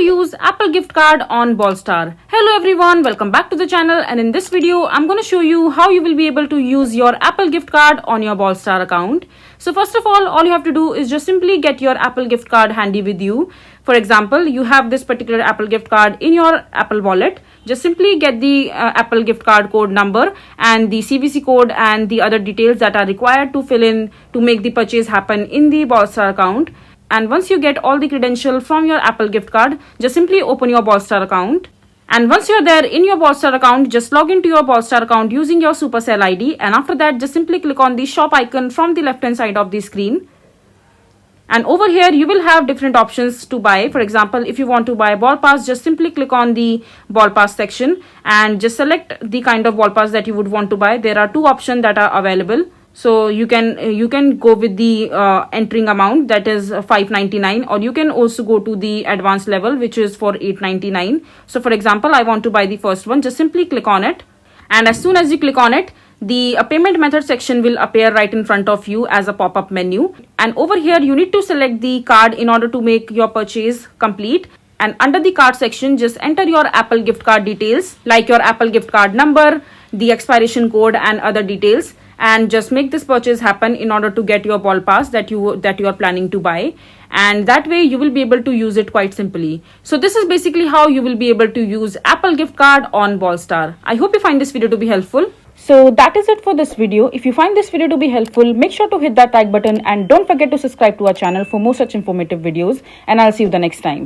use Apple gift card on Brawl Star. Hello everyone, welcome back to the channel, and in this video I'm going to show you how you will be able to use your Apple gift card on your Brawl Star account. So first of all you have to do is just simply get your Apple gift card handy with you. For example, you have this particular Apple gift card in your Apple wallet. Just simply get the Apple gift card code number and the CVC code and the other details that are required to fill in to make the purchase happen in the Brawl Star account. And once you get all the credentials from your Apple gift card, just simply open your Brawl Star account. And once you're there in your Brawl Star account, just log into your Brawl Star account using your Supercell ID. And after that, just simply click on the shop icon from the left hand side of the screen. And over here, you will have different options to buy. For example, if you want to buy Ball Pass, just simply click on the Ball Pass section and just select the kind of Ball Pass that you would want to buy. There are two options that are available. So you can go with the entering amount, that is $5.99, or you can also go to the advanced level, which is for $8.99. So for example, I want to buy the first one. Just simply click on it, and as soon as you click on it, the payment method section will appear right in front of you as a pop-up menu. And over here, you need to select the card in order to make your purchase complete. And under the card section, just enter your Apple gift card details, like your Apple gift card number, the expiration code, and other details. And just make this purchase happen in order to get your Ball Pass that you are planning to buy. And that way you will be able to use it quite simply. So this is basically how you will be able to use Apple gift card on Brawl Star. I hope you find this video to be helpful. So that is it for this video. If you find this video to be helpful, make sure to hit that like button and don't forget to subscribe to our channel for more such informative videos. And I'll see you the next time.